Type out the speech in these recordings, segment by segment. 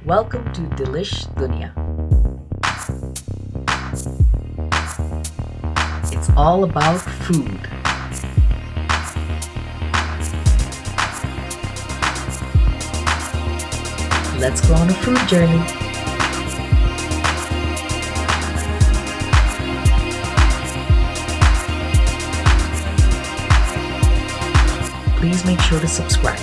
Welcome to Delish, Dunia. It's all about food. Let's go on a food journey. Please make sure to subscribe.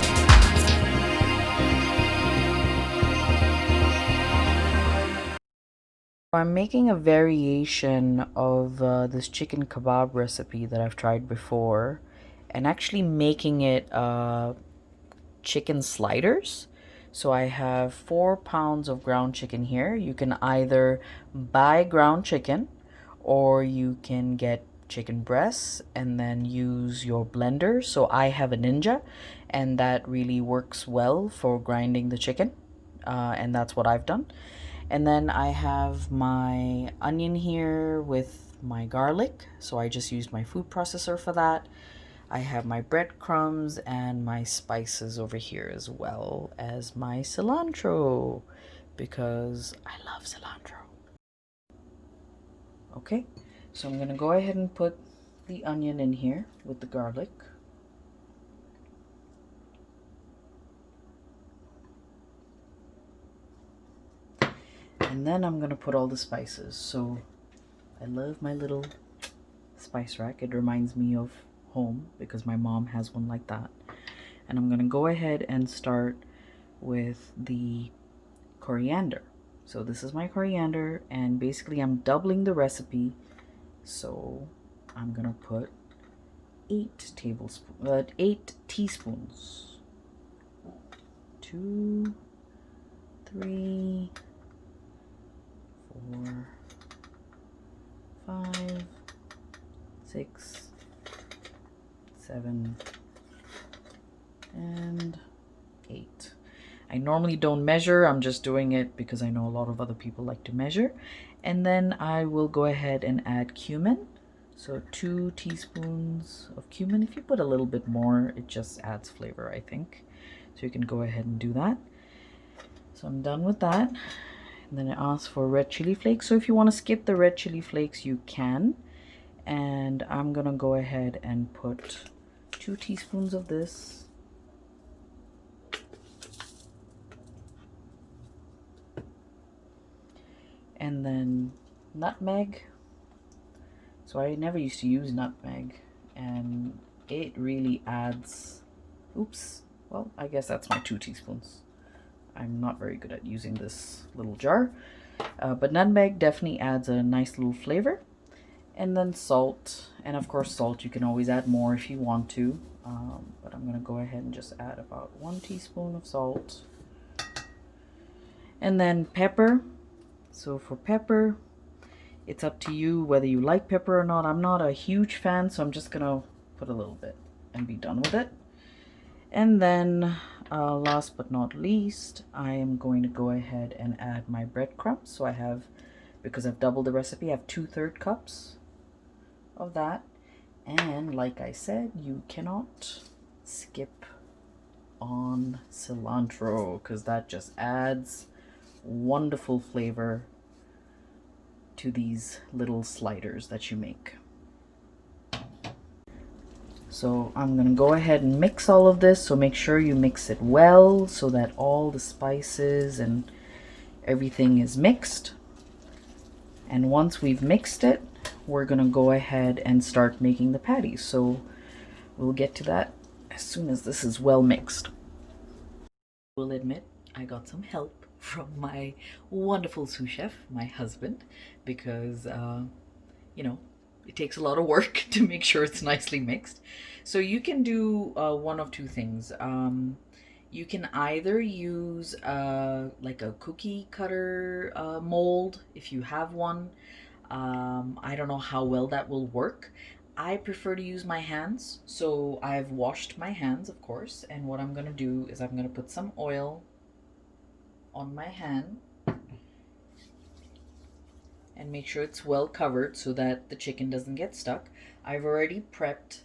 I'm making a variation of this chicken kebab recipe that I've tried before, and actually making it chicken sliders. So I have 4 pounds of ground chicken here. You can either buy ground chicken or you can get chicken breasts and then use your blender. So I have a Ninja, and that really works well for grinding the chicken, and that's what I've done. And then I have my onion here with my garlic, so I just used my food processor for that. I have my breadcrumbs and my spices over here, as well as my cilantro, because I love cilantro. Okay, so I'm gonna go ahead and put the onion in here with the garlic. And then I'm gonna put all the spices. So I love my little spice rack. It reminds me of home because my mom has one like that. And I'm gonna go ahead and start with the coriander. So this is my coriander, and basically I'm doubling the recipe. So I'm gonna put 8 teaspoons. 2, 3, 4, 5, 6, 7, and 8. I normally don't measure. I'm just doing it because I know a lot of other people like to measure. And then I will go ahead and add cumin. So 2 teaspoons of cumin. If you put a little bit more, it just adds flavor, I think. So you can go ahead and do that. So I'm done with that. And then it asks for red chili flakes. So if you want to skip the red chili flakes, you can. And I'm gonna go ahead and put 2 teaspoons of this. And then nutmeg. So I never used to use nutmeg, and it really adds, oops, well, I guess that's my 2 teaspoons. I'm not very good at using this little jar, but nutmeg definitely adds a nice little flavor. And then salt, and of course salt, you can always add more if you want to, but I'm gonna go ahead and just add about 1 teaspoon of salt. And then pepper. So for pepper, it's up to you whether you like pepper or not. I'm not a huge fan, so I'm just gonna put a little bit and be done with it. And then last but not least, I am going to go ahead and add my breadcrumbs. So I have, because I've doubled the recipe, I have 2/3 cups of that. And like I said, you cannot skip on cilantro, because that just adds wonderful flavor to these little sliders that you make. So I'm gonna go ahead and mix all of this. So make sure you mix it well so that all the spices and everything is mixed. And once we've mixed it, we're gonna go ahead and start making the patties. So we'll get to that as soon as this is well mixed. I will admit I got some help from my wonderful sous chef, my husband, because you know, it takes a lot of work to make sure it's nicely mixed. So you can do one of two things. You can either use like a cookie cutter mold if you have one. I don't know how well that will work. I prefer to use my hands, so I've washed my hands, of course, and what I'm gonna do is I'm gonna put some oil on my hand and make sure it's well covered so that the chicken doesn't get stuck. I've already prepped,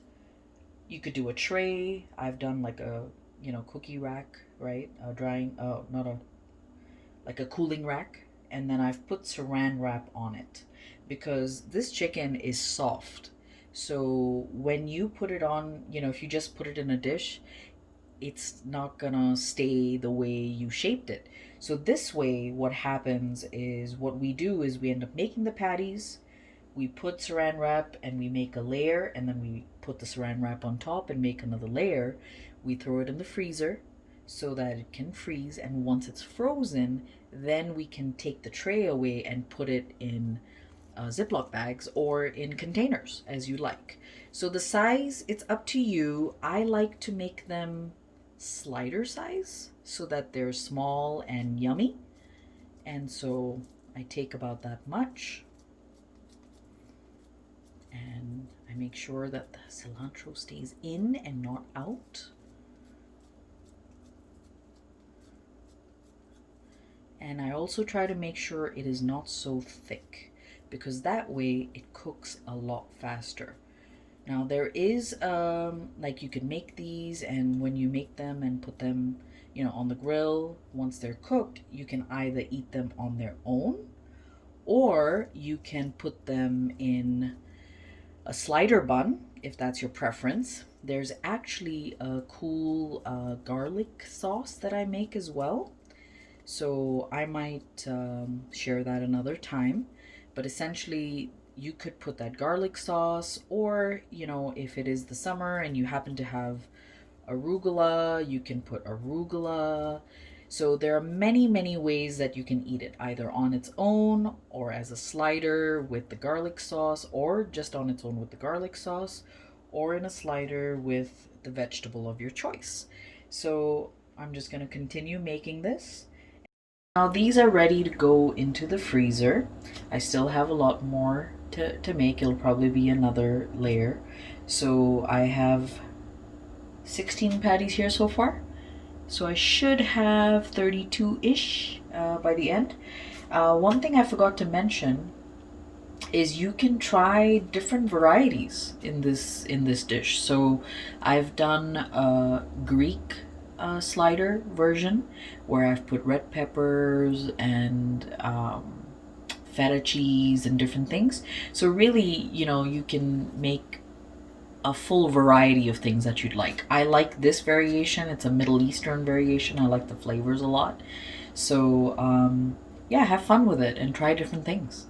you could do a tray. I've done like a, cookie rack, right? A drying, not a, like a cooling rack, and then I've put saran wrap on it because this chicken is soft. So when you put it on, if you just put it in a dish, it's not gonna stay the way you shaped it. So this way, what happens is what we do is we end up making the patties, we put saran wrap and we make a layer, and then we put the saran wrap on top and make another layer. We throw it in the freezer so that it can freeze, and once it's frozen, then we can take the tray away and put it in Ziploc bags or in containers as you like. So the size, it's up to you. I like to make them slider size so that they're small and yummy. And so I take about that much. And I make sure that the cilantro stays in and not out. And I also try to make sure it is not so thick, because that way it cooks a lot faster. Now there is like you can make these, and when you make them and put them on the grill, once they're cooked, you can either eat them on their own, or you can put them in a slider bun if that's your preference. There's actually a cool garlic sauce that I make as well, so I might share that another time. But essentially, you could put that garlic sauce, or if it is the summer and you happen to have arugula, you can put arugula. So there are many, many ways that you can eat it, either on its own or as a slider with the garlic sauce, or just on its own with the garlic sauce, or in a slider with the vegetable of your choice. So I'm just going to continue making this. Now these are ready to go into the freezer. I still have a lot more to make. It'll probably be another layer. So I have 16 patties here so far. So I should have 32-ish by the end. One thing I forgot to mention is you can try different varieties in this dish. So I've done a Greek slider version where I've put red peppers and feta cheese and different things. So really, you can make a full variety of things that you'd like. I like this variation. It's a Middle Eastern variation. I like the flavors a lot. So yeah, have fun with it and try different things.